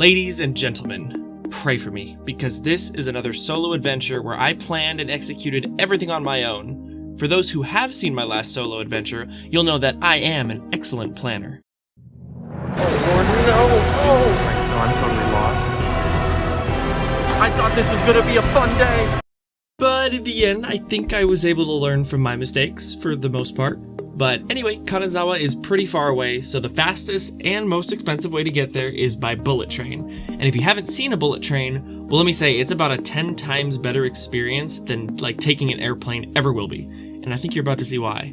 Ladies and gentlemen, pray for me, because this is another solo adventure where I planned and executed everything on my own. For those who have seen my last solo adventure, you'll know that I am an excellent planner. Oh no! Oh! Right, so I'm totally lost. I thought this was gonna be a fun day! But in the end, I think I was able to learn from my mistakes, for the most part. But anyway, Kanazawa is pretty far away, so the fastest and most expensive way to get there is by bullet train. And if you haven't seen a bullet train, well, let me say, it's about a 10 times better experience than like taking an airplane ever will be. And I think you're about to see why.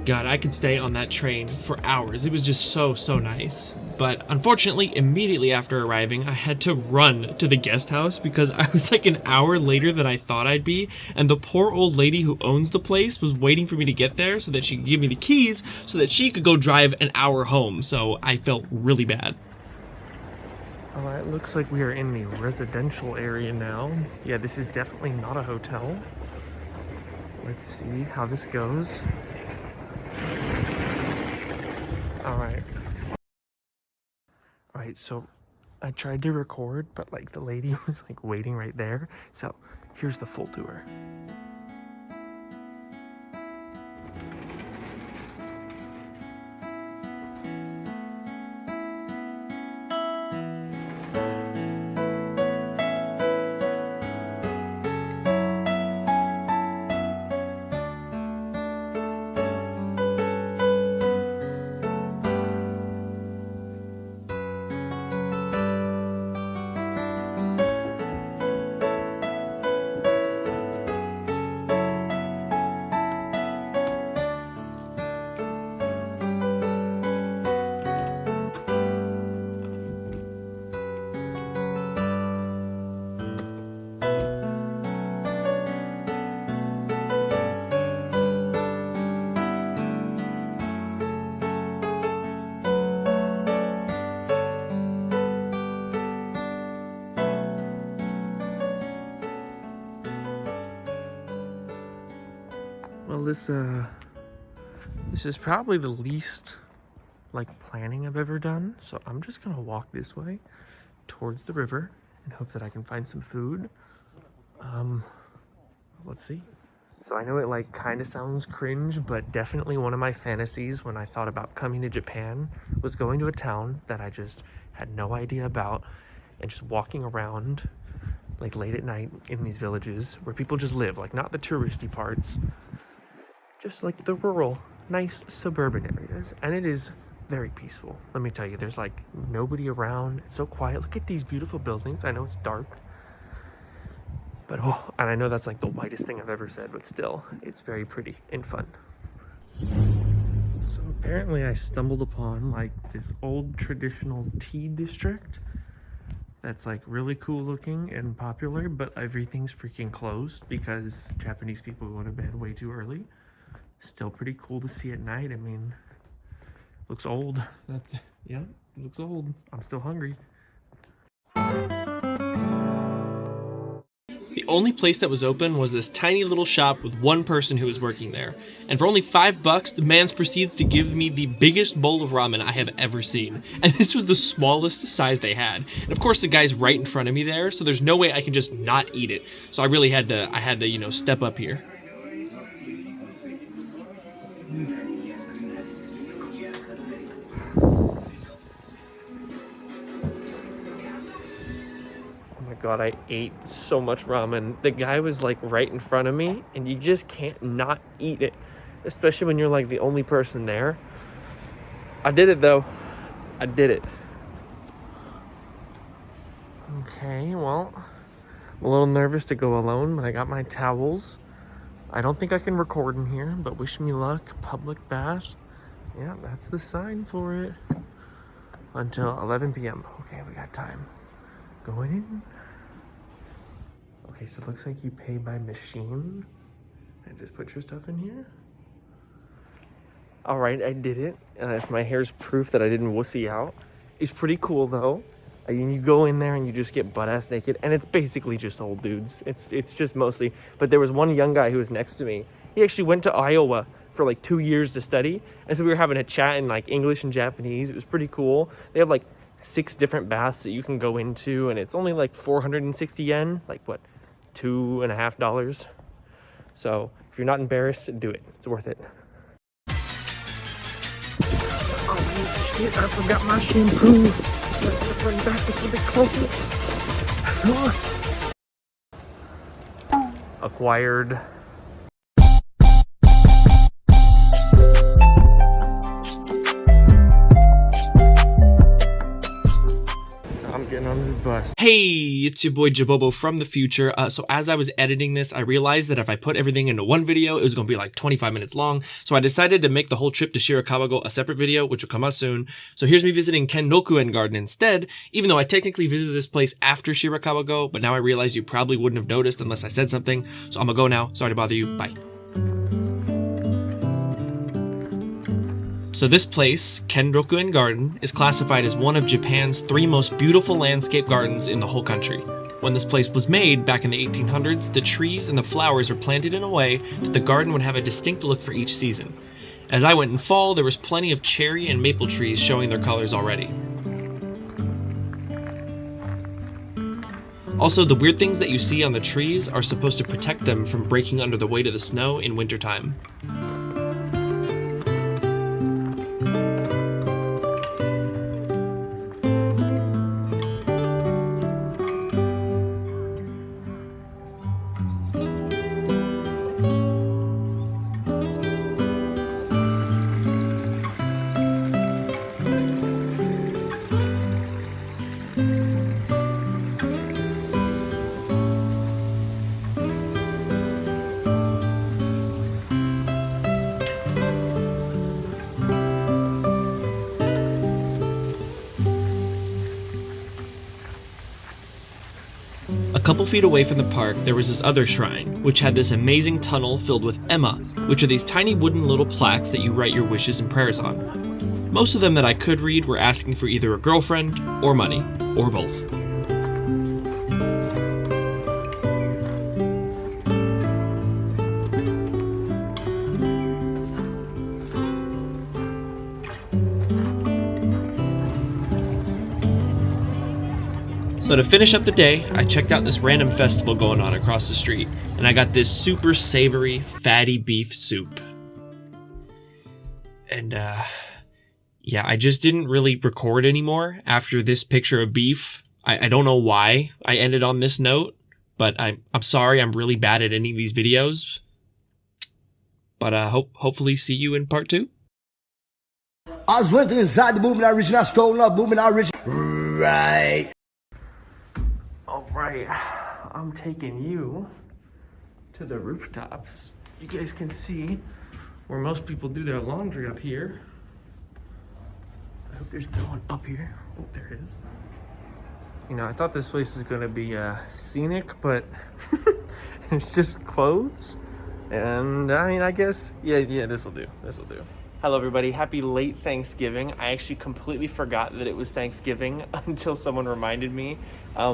God, I could stay on that train for hours. It was just so nice. But unfortunately, immediately after arriving, I had to run to the guest house because I was like an hour later than I thought I'd be, and the poor old lady who owns the place was waiting for me to get there so that she could give me the keys so that she could go drive an hour home, so I felt really bad. Alright, looks like we are in the residential area now. Yeah, this is definitely not a hotel. Let's see how this goes. Alright, so I tried to record, but like the lady was like waiting right there. So here's the full tour. Well, this is probably the least like planning I've ever done, so I'm just gonna walk this way towards the river and hope that I can find some food. Let's see. So I know it like kind of sounds cringe, but definitely one of my fantasies when I thought about coming to Japan was going to a town that I just had no idea about and just walking around like late at night in these villages where people just live, like not the touristy parts, just like the rural, nice suburban areas. And it is very peaceful. Let me tell you, there's like nobody around. It's so quiet. Look at these beautiful buildings. I know it's dark, but oh, and I know that's like the whitest thing I've ever said, but still, it's very pretty and fun. So apparently I stumbled upon like this old traditional tea district that's like really cool looking and popular, but everything's freaking closed because Japanese people go to bed way too early. Still pretty cool to see at night. I mean, looks old. Yeah, it looks old. I'm still hungry. The only place that was open was this tiny little shop with one person who was working there. And for only $5, the man proceeds to give me the biggest bowl of ramen I have ever seen. And this was the smallest size they had. And of course the guy's right in front of me there, so there's no way I can just not eat it. So I really had to, you know, step up here. god, I ate so much ramen. The guy was like right in front of me, and you just can't not eat it, especially when you're like the only person there. I did it though. I did it. Okay, well, I'm a little nervous to go alone, but I got my towels. I don't think I can record in here, but wish me luck. Public bath. Yeah, that's the sign for it. Until 11 p.m. Okay, we got time. Going in. Okay, so it looks like you pay by machine. And just put your stuff in here. All right, I did it. If my hair's proof that I didn't wussy out. It's pretty cool though. You go in there and you just get butt-ass naked, and it's basically just old dudes. It's just mostly, but there was one young guy who was next to me. He actually went to Iowa for like 2 years to study, and so we were having a chat in like English and Japanese. It was pretty cool. They have like 6 different baths that you can go into, and it's only like 460 yen, like what, $2.50. So if you're not embarrassed, do it. It's worth it. Oh shit, I forgot my shampoo. Let's run back to the closet. Acquired. I'm getting on this bus. Hey, it's your boy Jabobo from the future. So as I was editing this, I realized that if I put everything into one video, it was going to be like 25 minutes long. So I decided to make the whole trip to Shirakawa-go a separate video, which will come out soon. So here's me visiting Kenroku-en Garden instead, even though I technically visited this place after Shirakawa-go, but now I realize you probably wouldn't have noticed unless I said something. So I'm gonna go now. Sorry to bother you. Bye. So this place, Kenroku-en Garden, is classified as one of Japan's 3 most beautiful landscape gardens in the whole country. When this place was made back in the 1800s, the trees and the flowers were planted in a way that the garden would have a distinct look for each season. As I went in fall, there was plenty of cherry and maple trees showing their colors already. Also, the weird things that you see on the trees are supposed to protect them from breaking under the weight of the snow in wintertime. A couple feet away from the park, there was this other shrine, which had this amazing tunnel filled with ema, which are these tiny wooden little plaques that you write your wishes and prayers on. Most of them that I could read were asking for either a girlfriend, or money, or both. So to finish up the day, I checked out this random festival going on across the street, and I got this super savory, fatty beef soup. And yeah, I just didn't really record anymore after this picture of beef. I don't know why I ended on this note, but I'm sorry, I'm really bad at any of these videos. But hopefully see you in part 2. I was went inside the movement original, stole up movement original. Right. All right, I'm taking you to the rooftops. You guys can see where most people do their laundry up here. I hope there's no one up here. Oh, there is. You know, I thought this place was gonna be scenic, but it's just clothes. And I mean, I guess, yeah, this'll do. Hello everybody, happy late Thanksgiving. I actually completely forgot that it was Thanksgiving until someone reminded me.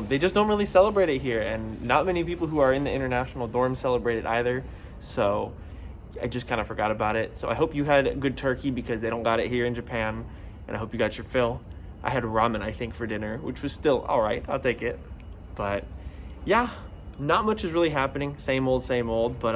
They just don't really celebrate it here, and not many people who are in the international dorm celebrate it either, so I just kind of forgot about it. So I hope you had good turkey because they don't got it here in Japan, and I hope you got your fill. I had ramen, I think, for dinner, which was still all right, I'll take it. But yeah, not much is really happening, same old, but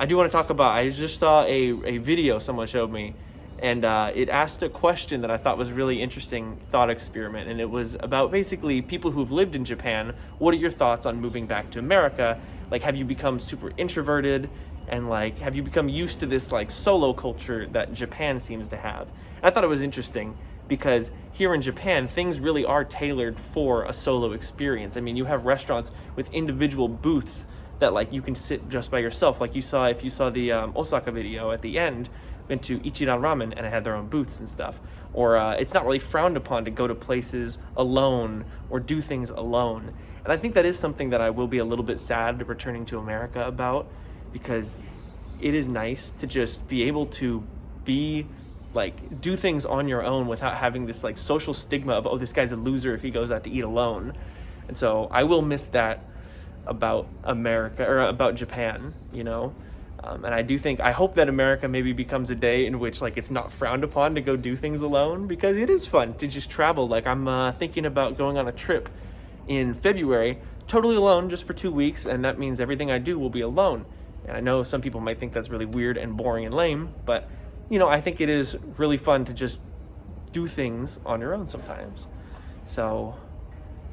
I do want to talk about, I just saw a video someone showed me, And it asked a question that I thought was really interesting thought experiment, and it was about basically people who've lived in Japan. What are your thoughts on moving back to America? Like, have you become super introverted, and like, have you become used to this like solo culture that Japan seems to have? And I thought it was interesting because here in Japan, things really are tailored for a solo experience. I mean, you have restaurants with individual booths that like you can sit just by yourself. Like if you saw the Osaka video at the end, went to Ichiran Ramen and it had their own booths and stuff. Or it's not really frowned upon to go to places alone or do things alone. And I think that is something that I will be a little bit sad returning to America about, because it is nice to just be able to be like do things on your own without having this like social stigma of, oh, this guy's a loser if he goes out to eat alone. And so I will miss that about America, or about Japan, you know. And I hope that America maybe becomes a day in which like it's not frowned upon to go do things alone, because it is fun to just travel. Like I'm thinking about going on a trip in February, totally alone, just for 2 weeks, and that means everything I do will be alone. And I know some people might think that's really weird and boring and lame, but you know, I think it is really fun to just do things on your own sometimes. So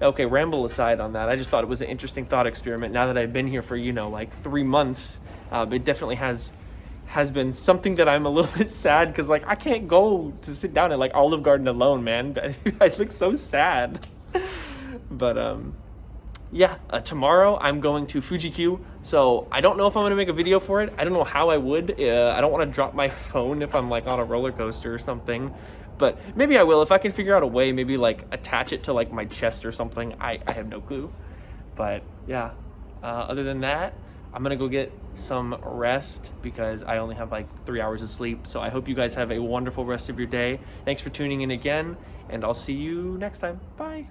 okay, ramble aside on that, I just thought it was an interesting thought experiment. Now that I've been here for, you know, like 3 months, it definitely has been something that I'm a little bit sad, because like I can't go to sit down at like Olive Garden alone, man. I look so sad. But yeah, tomorrow I'm going to Fuji-Q, so I don't know if I'm gonna make a video for it. I don't know how I would. I don't want to drop my phone if I'm like on a roller coaster or something, but maybe I will if I can figure out a way. Maybe like attach it to like my chest or something. I have no clue. But yeah, other than that, I'm gonna go get some rest because I only have like 3 hours of sleep. So I hope you guys have a wonderful rest of your day. Thanks for tuning in again, and I'll see you next time. Bye.